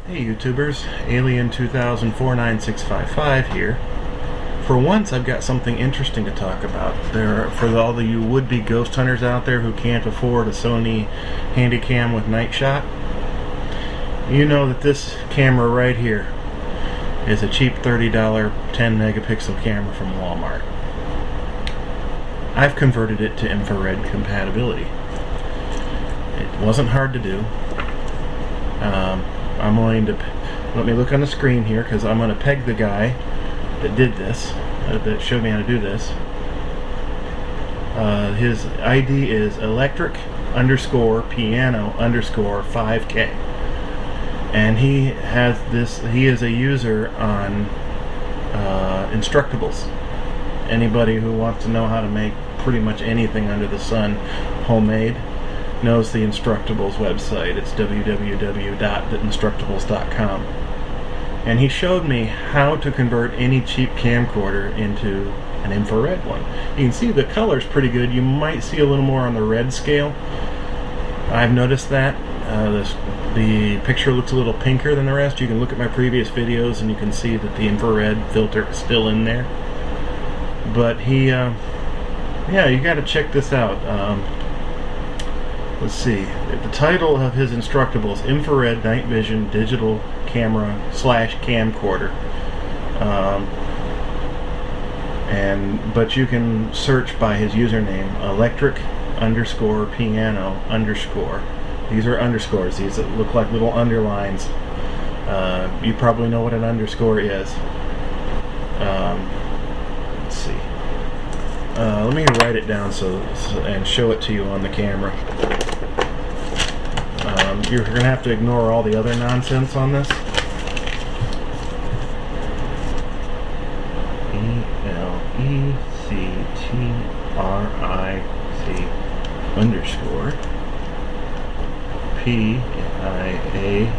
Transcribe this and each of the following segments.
Hey YouTubers, Alien20049655 here. For once I've got something interesting to talk about. For all of you would-be ghost hunters out there who can't afford a Sony Handycam with night shot, you know that this camera right here is a cheap $30 10 megapixel camera from Walmart. I've converted it to infrared compatibility. It wasn't hard to do. I'm going to let me look on the screen here because I'm going to peg the guy that did this, that showed me how to do this. His ID is electric_piano_5K, and he is a user on Instructables. Anybody who wants to know how to make pretty much anything under the sun homemade knows the Instructables website. It's www.instructables.com. And he showed me how to convert any cheap camcorder into an infrared one. You can see the color's pretty good. You might see a little more on the red scale. I've noticed that. The picture looks a little pinker than the rest. You can look at my previous videos and you can see that the infrared filter is still in there. But yeah, you got to check this out. Let's see, the title of his Instructables, Infrared Night Vision Digital Camera / Camcorder. But you can search by his username, electric_piano_. These are underscores, these look like little underlines. You probably know what an underscore is. Let's see. Let me write it down and show it to you on the camera. You're going to have to ignore all the other nonsense on this. electric_piano_5K.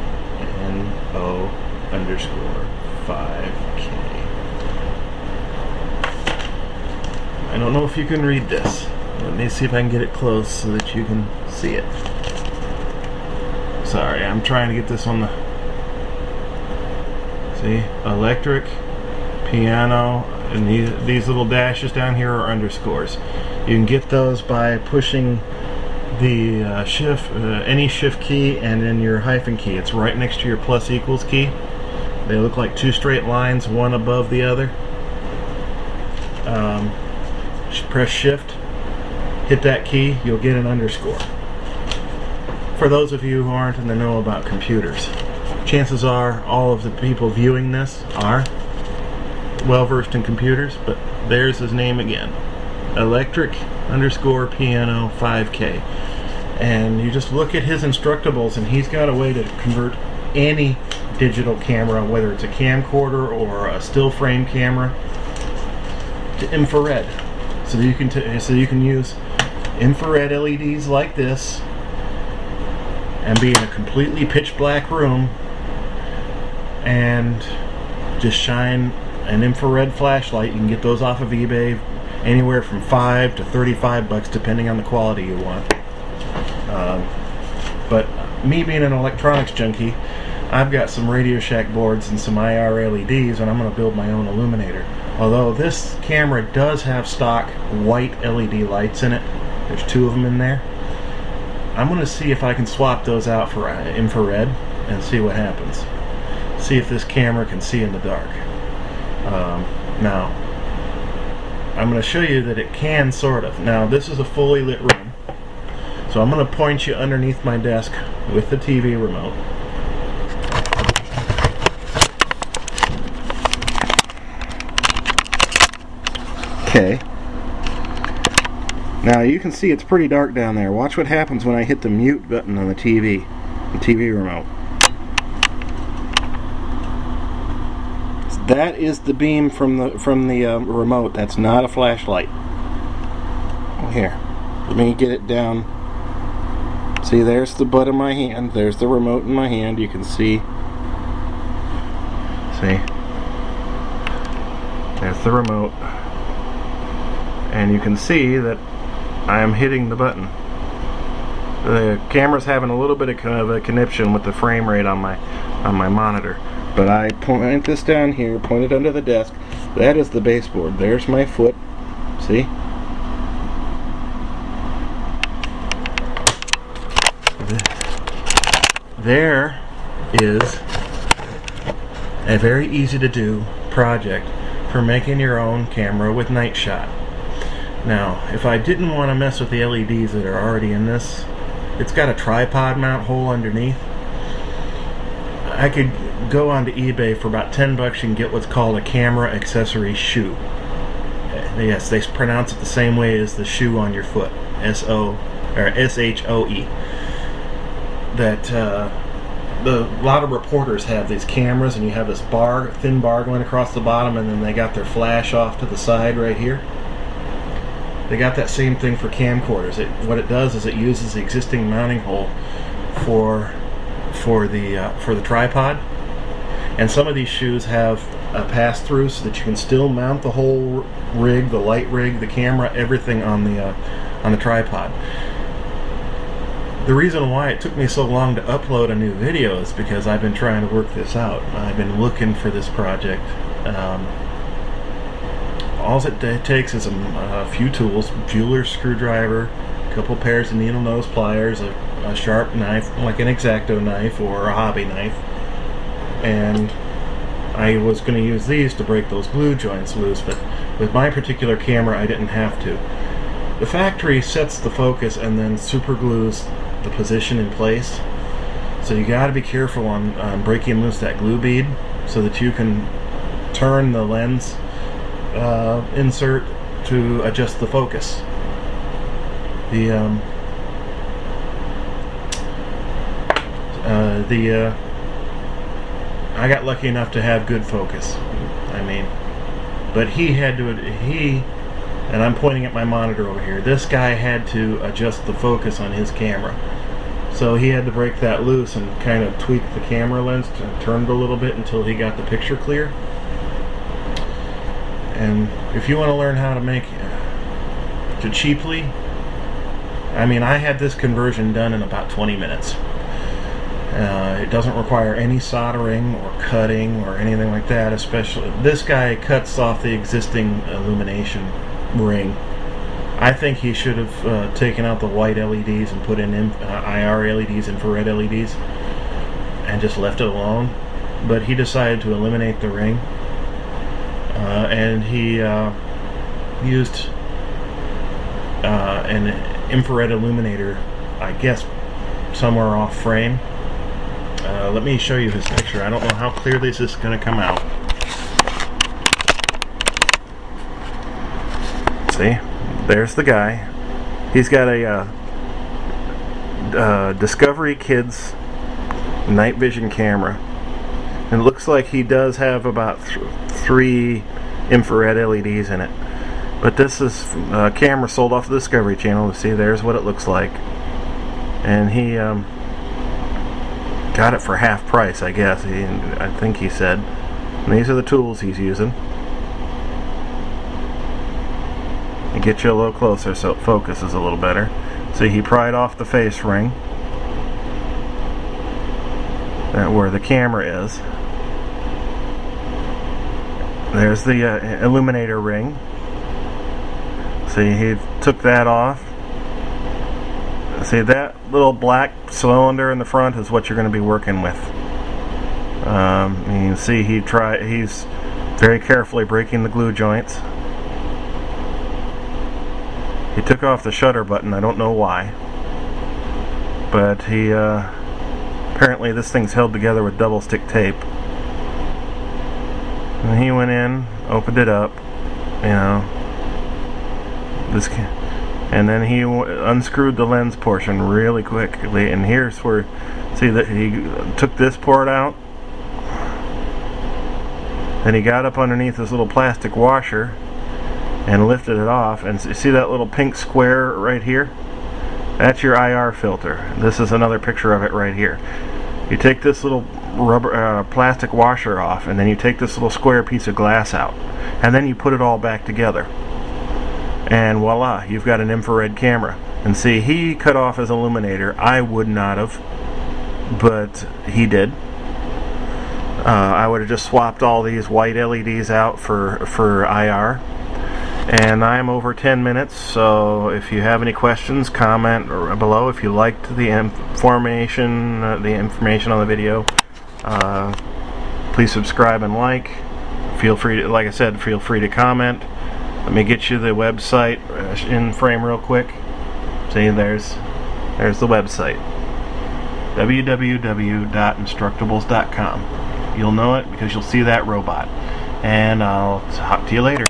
I don't know if you can read this. Let me see if I can get it close so that you can see it. Sorry, I'm trying to get this on the... See? Electric, piano, and these little dashes down here are underscores. You can get those by pushing the any shift key and then your hyphen key. It's right next to your plus equals key. They look like two straight lines, one above the other. Press shift, hit that key, you'll get an underscore. For those of you who aren't in the know about computers, chances are all of the people viewing this are well versed in computers, but there's his name again, electric_piano5K. And you just look at his Instructables and he's got a way to convert any digital camera, whether it's a camcorder or a still frame camera, to infrared. So you can use infrared LEDs like this and be in a completely pitch black room and just shine an infrared flashlight. You can get those off of eBay anywhere from $5 to $35 depending on the quality you want. But me being an electronics junkie, I've got some Radio Shack boards and some IR LEDs, and I'm going to build my own illuminator. Although this camera does have stock white LED lights in it, there's two of them in there. I'm going to see if I can swap those out for infrared and see what happens. See if this camera can see in the dark. Now, I'm going to show you that it can, sort of. Now, this is a fully lit room, so I'm going to point you underneath my desk with the TV remote. Okay. Now you can see it's pretty dark down there. Watch what happens when I hit the mute button on the TV remote. That is the beam from the remote. That's not a flashlight. Here, let me get it down. See, there's the butt of my hand. There's the remote in my hand. You can see. See, there's the remote. And you can see that I am hitting the button. The camera's having a little bit of kind of a conniption with the frame rate on my monitor. But I point this down here, point it under the desk. That is the baseboard. There's my foot. See? There is a very easy to do project for making your own camera with night shot. Now, if I didn't want to mess with the LEDs that are already in this, it's got a tripod mount hole underneath. I could go onto eBay for about 10 bucks. You can get what's called a camera accessory shoe. Yes, they pronounce it the same way as the shoe on your foot, S-H-O-E. That a lot of reporters have these cameras, and you have this thin bar going across the bottom, and then they got their flash off to the side right here. They got that same thing for camcorders. What it does is it uses the existing mounting hole for the tripod, and some of these shoes have a pass-through so that you can still mount the whole rig, the light rig, the camera, everything on the tripod. The reason why it took me so long to upload a new video is because I've been trying to work this out. I've been looking for this project. All it takes is a few tools: jeweler's screwdriver, a couple pairs of needle nose pliers, a sharp knife like an X-Acto knife or a hobby knife, and I was going to use these to break those glue joints loose, but with my particular camera I didn't have to. The factory sets the focus and then super glues the position in place, so you got to be careful on breaking loose that glue bead so that you can turn the lens insert to adjust the focus. I got lucky enough to have good focus. But and I'm pointing at my monitor over here. This guy had to adjust the focus on his camera. So he had to break that loose and kind of tweak the camera lens to turn it a little bit until he got the picture clear. And if you want to learn how to make it cheaply, I had this conversion done in about 20 minutes. It doesn't require any soldering or cutting or anything like that. Especially this guy cuts off the existing illumination ring. I think he should have taken out the white LEDs and put in IR LEDs, infrared LEDs, and just left it alone. But he decided to eliminate the ring, and he used an infrared illuminator, I guess, somewhere off frame. Let me show you this picture. I don't know how clearly this is going to come out. See? There's the guy. He's got a Discovery Kids night vision camera. And it looks like he does have about 3 infrared LEDs in it. But this is a camera sold off the Discovery Channel. See, there's what it looks like. And he got it for half price, I guess. I think he said. And these are the tools he's using. And get you a little closer so it focuses a little better. See, he pried off the face ring where the camera is. There's the illuminator ring. See, he took that off. See, that little black cylinder in the front is what you're going to be working with. You can see he's very carefully breaking the glue joints. He took off the shutter button. I don't know why, but he apparently this thing's held together with double stick tape. And he went in, opened it up, and then he unscrewed the lens portion really quickly. And here's where, see that he took this port out, then he got up underneath this little plastic washer and lifted it off. And see that little pink square right here? That's your IR filter. This is another picture of it right here. You take this little rubber plastic washer off, and then you take this little square piece of glass out, and then you put it all back together. And voila, you've got an infrared camera. And see, he cut off his illuminator. I would not have, but he did. I would have just swapped all these white LEDs out for IR. And I'm over 10 minutes, so if you have any questions, comment below. If you liked the information on the video, please subscribe and like. Feel free to, like I said, feel free to comment. Let me get you the website in frame real quick. See, there's the website, www.instructables.com. You'll know it because you'll see that robot. And I'll talk to you later.